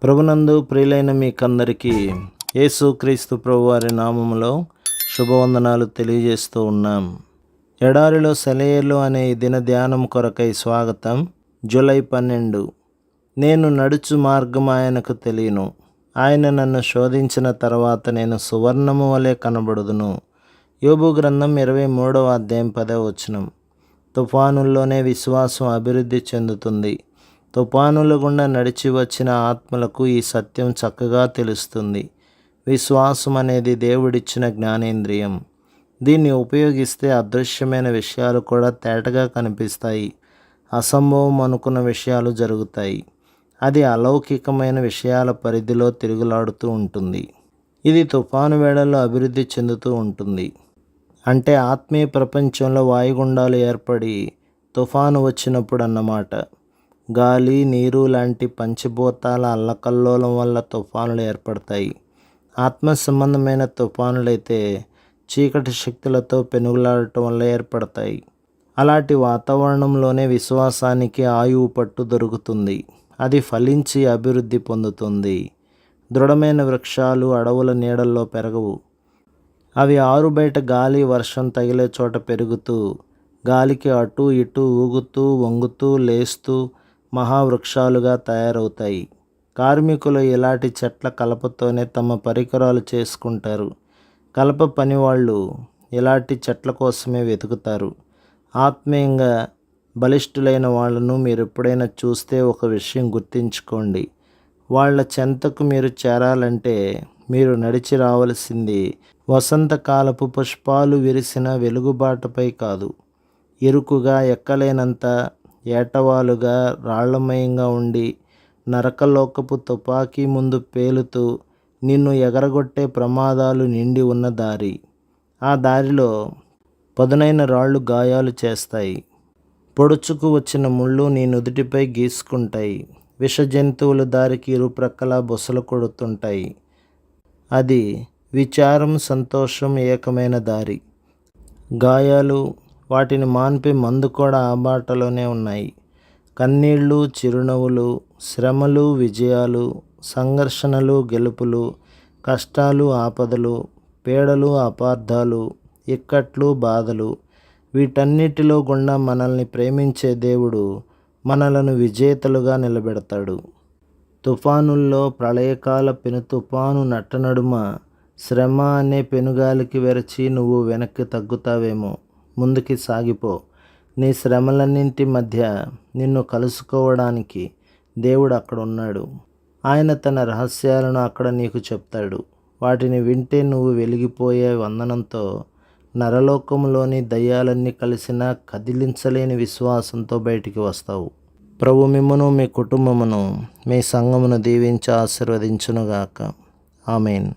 ప్రభునందు ప్రియులైన మీకందరికీ యేసుక్రీస్తు ప్రభువారి నామములో శుభవందనాలు తెలియజేస్తూ ఉన్నాం. ఎడారిలో సెలయేర్లు అనే ఈ దిన ధ్యానం కొరకై స్వాగతం. జూలై 12. నేను నడుచు మార్గం ఆయనకు తెలియను. ఆయన నన్ను శోధించిన తర్వాత నేను సువర్ణము వలె కనబడుదును. యోబు గ్రంథం 23వ అధ్యాయం 10వ వచనం. తుఫానుల్లోనే విశ్వాసం అభివృద్ధి చెందుతుంది. తుఫానుల గుండా నడిచి వచ్చిన ఆత్మలకు ఈ సత్యం చక్కగా తెలుస్తుంది. విశ్వాసం అనేది దేవుడిచ్చిన జ్ఞానేంద్రియం. దీన్ని ఉపయోగిస్తే అదృశ్యమైన విషయాలు కూడా తేటగా కనిపిస్తాయి. అసంభవం అనుకున్న విషయాలు జరుగుతాయి. అది అలౌకికమైన విషయాల పరిధిలో తిరుగులాడుతూ ఉంటుంది. ఇది తుఫాను వేళల్లో అభివృద్ధి చెందుతూ ఉంటుంది. అంటే ఆత్మీయ ప్రపంచంలో వాయుగుండాలు ఏర్పడి తుఫాను వచ్చినప్పుడు అన్నమాట. గాలి, నీరు లాంటి పంచభూతాల అల్లకల్లోలం వల్ల తుఫానులు ఏర్పడతాయి. ఆత్మ సంబంధమైన తుఫానులైతే చీకటి శక్తులతో పెనుగులాడటం వల్ల ఏర్పడతాయి. అలాంటి వాతావరణంలోనే విశ్వాసానికి ఆయువు పట్టు దొరుకుతుంది. అది ఫలించి అభివృద్ధి పొందుతుంది. దృఢమైన వృక్షాలు అడవుల నీడల్లో పెరగవు. అవి ఆరుబయట గాలి, వర్షం తగిలే చోట పెరుగుతూ గాలికి అటు ఇటు ఊగుతూ వంగుతూ లేస్తూ మహావృక్షాలుగా తయారవుతాయి. కార్మికులు ఇలాంటి చెట్ల కలపతోనే తమ పరికరాలు చేసుకుంటారు. కలప పనివాళ్ళు ఇలాంటి చెట్ల కోసమే వెతుకుతారు. ఆత్మీయంగా బలిష్ఠులైన వాళ్ళను మీరు ఎప్పుడైనా చూస్తే ఒక విషయం గుర్తుంచుకోండి. వాళ్ళ చెంతకు మీరు చేరాలంటే మీరు నడిచి రావలసింది వసంతకాలపు పుష్పాలు విరిసిన వెలుగుబాటపై కాదు. ఇరుకుగా ఎక్కలేనంత ఏటవాలుగా రాళ్లమయంగా ఉండి నరకలోకపు తుపాకీ ముందు పేలుతూ నిన్ను ఎగరగొట్టే ప్రమాదాలు నిండి ఉన్న దారి. ఆ దారిలో పదునైన రాళ్ళు గాయాలు చేస్తాయి. పొడుచుకు వచ్చిన ముళ్ళు నీ నుదుటిపై గీసుకుంటాయి. విష జంతువులు దారికి ఇరుప్రక్కలా బొసలు కొడుతుంటాయి. అది విచారం, సంతోషం ఏకమైన దారి. గాయాలు, వాటిని మాన్పే మందు కూడా ఆ బాటలోనే ఉన్నాయి. కన్నీళ్ళు, చిరునవ్వులు, శ్రమలు, విజయాలు, సంఘర్షణలు, గెలుపులు, కష్టాలు, ఆపదలు, పీడలు, అపార్థాలు, ఇక్కట్లు, బాధలు, వీటన్నిటిలో గుండా మనల్ని ప్రేమించే దేవుడు మనలను విజేతలుగా నిలబెడతాడు. తుఫానుల్లో ప్రళయకాల పెను తుఫాను నట్టనడుమ శ్రమ అనే పెనుగాలికి వెరచి నువ్వు వెనక్కి తగ్గుతావేమో. ముందుకి సాగిపో. నీ శ్రమలన్నింటి మధ్య నిన్ను కలుసుకోవడానికి దేవుడు అక్కడ ఉన్నాడు. ఆయన తన రహస్యాలను అక్కడ నీకు చెప్తాడు. వాటిని వింటే నువ్వు వెలిగిపోయే వందనంతో నరలోకములోని దయ్యాలన్నీ కలిసిన కదిలించలేని విశ్వాసంతో బయటికి వస్తావు. ప్రభు మిమ్మును, మీ కుటుంబమును, మీ సంఘమును దీవించి ఆశీర్వదించునుగాక. ఆమేన్.